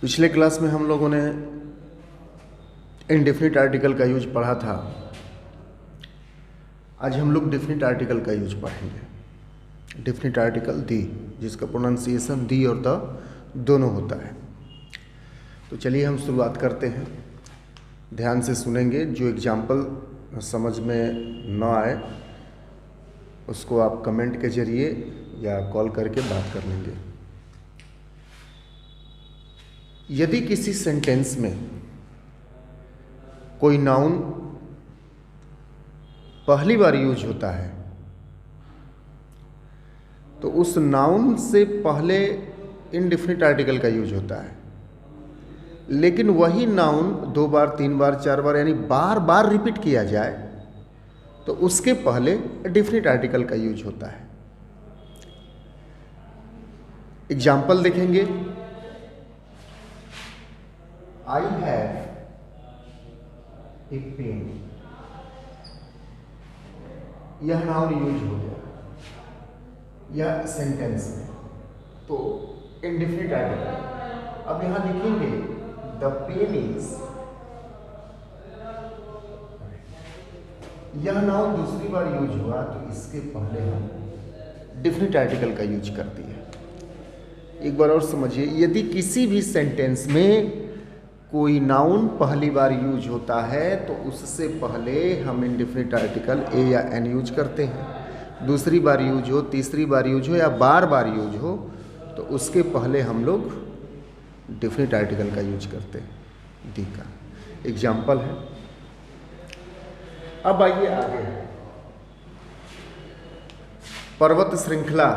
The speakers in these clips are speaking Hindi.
पिछले क्लास में हम लोगों ने इनडेफिनिट आर्टिकल का यूज पढ़ा था। आज हम लोग डेफिनिट आर्टिकल का यूज पढ़ेंगे। डेफिनिट आर्टिकल दी, जिसका प्रोनाउंसिएशन दी और द दोनों होता है। तो चलिए हम शुरुआत करते हैं। ध्यान से सुनेंगे। जो एग्जाम्पल समझ में न आए उसको आप कमेंट के जरिए या कॉल करके बात कर लेंगे। यदि किसी सेंटेंस में कोई नाउन पहली बार यूज होता है तो उस नाउन से पहले इनडेफिनिट आर्टिकल का यूज होता है। लेकिन वही नाउन 2 बार 3 बार 4 बार यानी बार बार रिपीट किया जाए तो उसके पहले डेफिनिट आर्टिकल का यूज होता है। एग्जाम्पल देखेंगे। I have a pen। यह नाउन यूज हो गया यह सेंटेंस में, तो इनडेफिनिट आर्टिकल। अब यहां लिखेंगे द पेन इज। यह नाउन दूसरी बार यूज हुआ तो इसके पहले हम डेफिनिट आर्टिकल का यूज कर दिए। एक बार और समझिए। यदि किसी भी सेंटेंस में कोई नाउन पहली बार यूज होता है तो उससे पहले हम इनडेफिनिट आर्टिकल ए या एन यूज करते हैं। दूसरी बार यूज हो, तीसरी बार यूज हो या बार बार यूज हो तो उसके पहले हम लोग डेफिनिट आर्टिकल का यूज करते हैं। दी का एग्जाम्पल है। अब आइए आगे। पर्वत श्रृंखला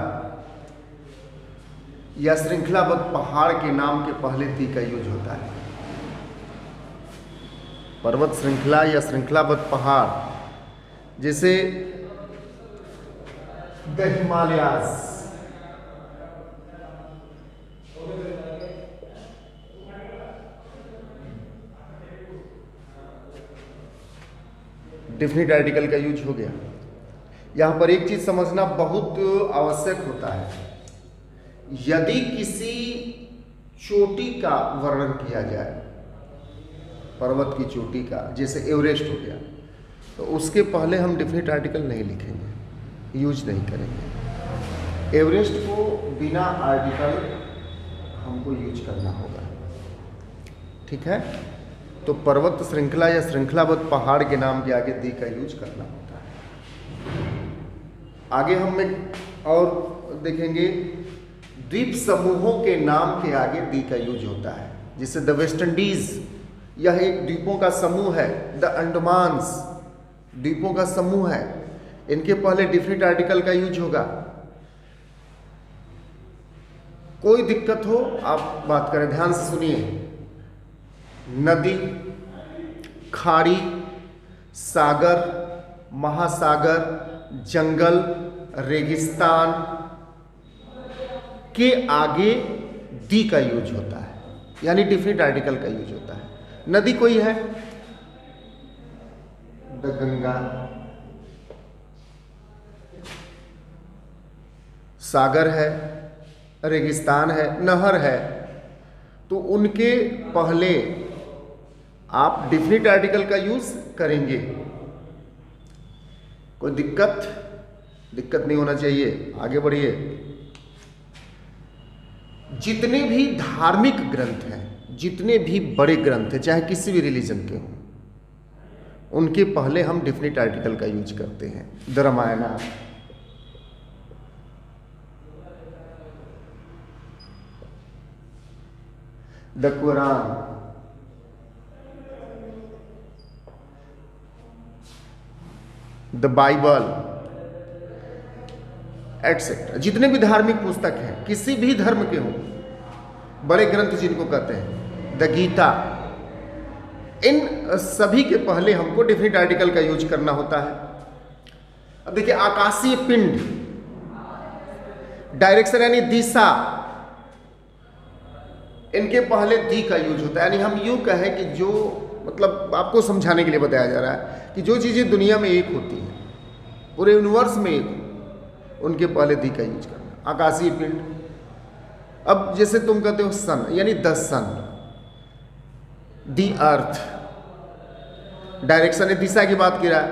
या श्रृंखलाबद्ध पहाड़ के नाम के पहले दी का यूज होता है। पर्वत श्रृंखला या श्रृंखलाबद्ध पहाड़, जैसे द हिमालयास। डेफिनिट आर्टिकल का यूज हो गया। यहां पर एक चीज समझना बहुत आवश्यक होता है। यदि किसी चोटी का वर्णन किया जाए, पर्वत की चोटी का, जैसे एवरेस्ट हो गया, तो उसके पहले हम डेफिनिट आर्टिकल नहीं लिखेंगे, यूज नहीं करेंगे। एवरेस्ट को बिना आर्टिकल हमको यूज करना होगा। ठीक है। तो पर्वत श्रृंखला या श्रृंखलाबद्ध पहाड़ के नाम के आगे दी का यूज करना होता है। आगे हम एक और देखेंगे। द्वीप समूहों के नाम के आगे दी का यूज होता है। जैसे द वेस्ट इंडीज, यह एक द्वीपों का समूह है। द अंडमान्स द्वीपों का समूह है। इनके पहले डेफिनिट आर्टिकल का यूज होगा। कोई दिक्कत हो आप बात करें, ध्यान से सुनिए। नदी, खाड़ी, सागर, महासागर, जंगल, रेगिस्तान के आगे दी का यूज होता है, यानी डेफिनिट आर्टिकल का यूज होता है। नदी कोई है, द गंगा। सागर है, रेगिस्तान है, नहर है, तो उनके पहले आप डेफिनिट आर्टिकल का यूज करेंगे। कोई दिक्कत नहीं होना चाहिए। आगे बढ़िए। जितने भी धार्मिक ग्रंथ हैं, जितने भी बड़े ग्रंथ हैं, चाहे किसी भी रिलीजन के हों, उनके पहले हम डेफिनिट आर्टिकल का यूज करते हैं। The Ramayana, the Quran, the Bible, etcetera. जितने भी धार्मिक पुस्तक हैं, किसी भी धर्म के हों, बड़े ग्रंथ जिनको कहते हैं, द गीता, इन सभी के पहले हमको डेफिनिट आर्टिकल का यूज करना होता है। अब देखिए, आकाशीय पिंड, डायरेक्शन यानी दिशा, इनके पहले दी का यूज होता है। यानी हम यूं कहें कि जो, मतलब आपको समझाने के लिए बताया जा रहा है कि जो चीज़ें दुनिया में एक होती हैं पूरे यूनिवर्स में एक हो, उनके पहले दी का यूज करना। आकाशीय पिंड, अब जैसे तुम कहते हो सन, यानी the sun, the earth, direction है, दिशा की बात कर रहा है,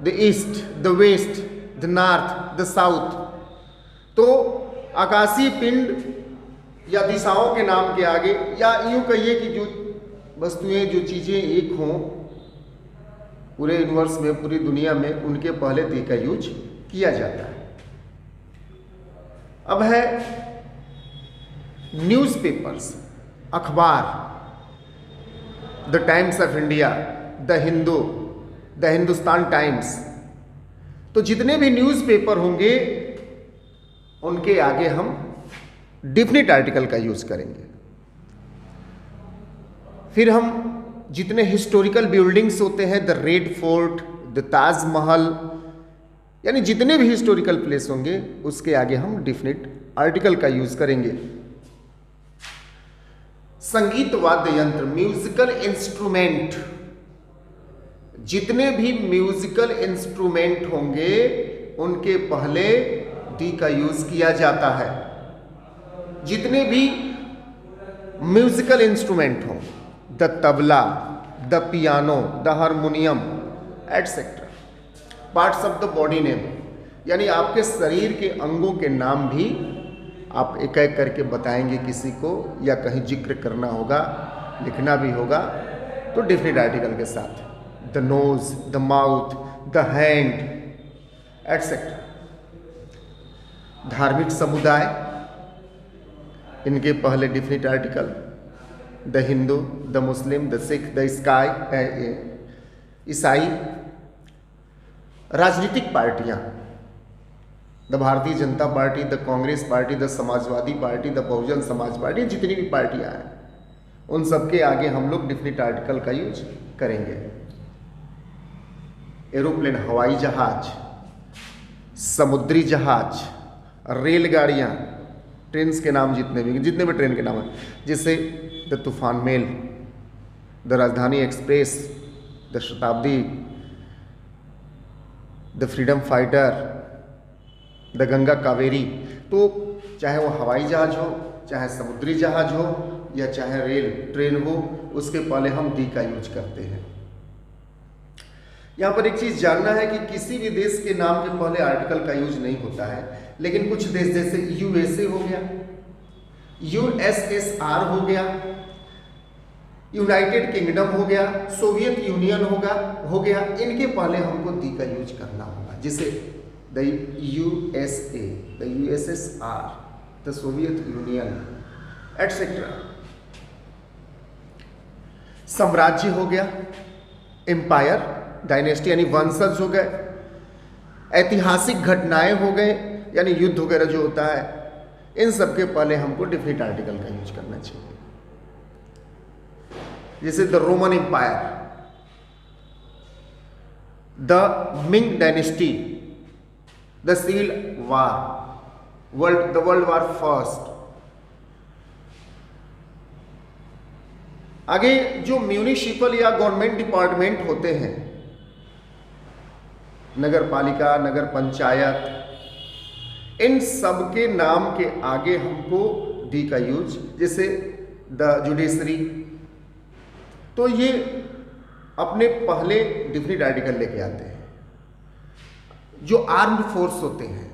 the east, the west, the north, the south. तो आकाशीय पिंड या दिशाओं के नाम के आगे, या यूं कहिए कि जो वस्तुएं, जो चीजें एक हों पूरे यूनिवर्स में, पूरी दुनिया में, उनके पहले दी का यूज किया जाता है। अब है न्यूज़पेपर्स, अखबार, the times of India, the Hindu, the Hindustan times. तो जितने भी न्यूज़पेपर होंगे उनके आगे हम डिफिनिट आर्टिकल का यूज करेंगे। फिर हम जितने हिस्टोरिकल बिल्डिंग्स होते हैं, the red fort, the Taj Mahal, यानी जितने भी हिस्टोरिकल प्लेस होंगे उसके आगे हम डिफिनिट आर्टिकल का यूज करेंगे। संगीत वाद्य यंत्र, म्यूजिकल इंस्ट्रूमेंट, जितने भी म्यूजिकल इंस्ट्रूमेंट होंगे उनके पहले दी का यूज किया जाता है। जितने भी म्यूजिकल इंस्ट्रूमेंट हों, the tabla, the piano, the harmonium etcetera. Parts of the body name, यानी आपके शरीर के अंगों के नाम भी आप एक एक करके बताएंगे किसी को, या कहीं जिक्र करना होगा, लिखना भी होगा, तो डिफिनिट आर्टिकल के साथ। The nose, the mouth, the hand etcetera. धार्मिक समुदाय, इनके पहले definite article, the Hindu, the Muslim, the Sikh, the ईसाई। राजनीतिक पार्टियां, the Bharatiya Janata party, the Congress party, the Samajwadi party, the Bahujan Samaj party, जितनी भी पार्टियां हैं उन सबके आगे हम लोग डिफिनिट आर्टिकल का यूज करेंगे। एरोप्लेन, हवाई जहाज, समुद्री जहाज, रेलगाड़ियाँ, ट्रेन के नाम जितने भी ट्रेन के नाम हैं, जैसे द तूफान मेल, द राजधानी एक्सप्रेस, द शताब्दी, the freedom fighter, the Ganga Kaveri. तो चाहे वो हवाई जहाज हो, चाहे समुद्री जहाज हो, या चाहे रेल ट्रेन हो, उसके पहले हम दी का यूज करते हैं। यहाँ पर एक चीज़ जानना है कि किसी भी देश के नाम के पहले आर्टिकल का यूज नहीं होता है, लेकिन कुछ देश जैसे यूएसए हो गया, यूएसएसआर हो गया, यूनाइटेड किंगडम हो गया, सोवियत यूनियन हो गया, इनके पहले हमको दी का यूज करना होगा। जैसे the USA, the USSR, the Soviet union etcetera. साम्राज्य हो गया, एम्पायर, डायनेस्टी यानी वंशज हो गए, ऐतिहासिक घटनाएं हो गए यानी युद्ध वगैरह जो होता है, इन सब के पहले हमको डिफिनिट आर्टिकल का यूज करना चाहिए। जैसे the Roman empire, the Ming dynasty, the civil war, the world war first. आगे जो म्यूनिसिपल या गवर्नमेंट डिपार्टमेंट होते हैं, नगर पालिका, नगर पंचायत, इन सब के नाम के आगे हमको दी का यूज, जैसे द जुडिशरी, तो ये अपने पहले डिफिनिट आर्टिकल लेके आते हैं। जो आर्म्ड फोर्स होते हैं,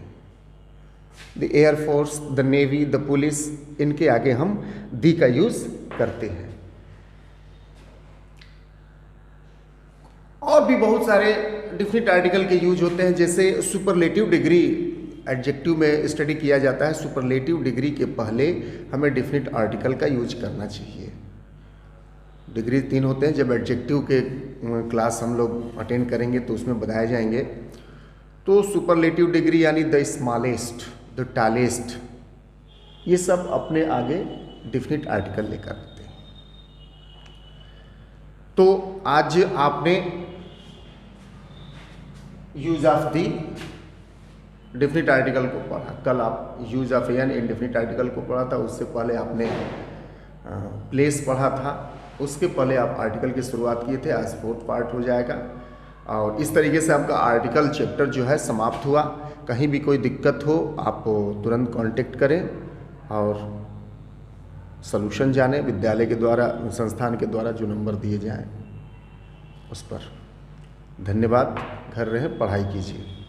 the air force, the navy, the police, इनके आगे हम दी का यूज करते हैं। और भी बहुत सारे डिफिनिट आर्टिकल के यूज होते हैं, जैसे सुपरलेटिव डिग्री, एडजेक्टिव में स्टडी किया जाता है, सुपरलेटिव डिग्री के पहले हमें डिफिनिट आर्टिकल का यूज करना चाहिए। डिग्री 3 होते हैं, जब एडजेक्टिव के क्लास हम लोग अटेंड करेंगे तो उसमें बताए जाएंगे। तो सुपरलेटिव डिग्री यानी द स्मॉलेस्ट, द टॉलेस्ट, ये सब अपने आगे डिफिनिट आर्टिकल लेकर आते हैं। तो आज आपने use of the definite article को पढ़ा, कल आप use of an indefinite article को पढ़ा था, उससे पहले आपने प्लेस पढ़ा था, उसके पहले आप आर्टिकल की शुरुआत किए थे। आज 4th पार्ट हो जाएगा। और इस तरीके से आपका आर्टिकल चैप्टर जो है समाप्त हुआ। कहीं भी कोई दिक्कत हो आप तुरंत कांटेक्ट करें और सलूशन जानें। विद्यालय के द्वारा, संस्थान के द्वारा जो नंबर दिए जाएं उस पर। धन्यवाद। घर रहें, पढ़ाई कीजिए।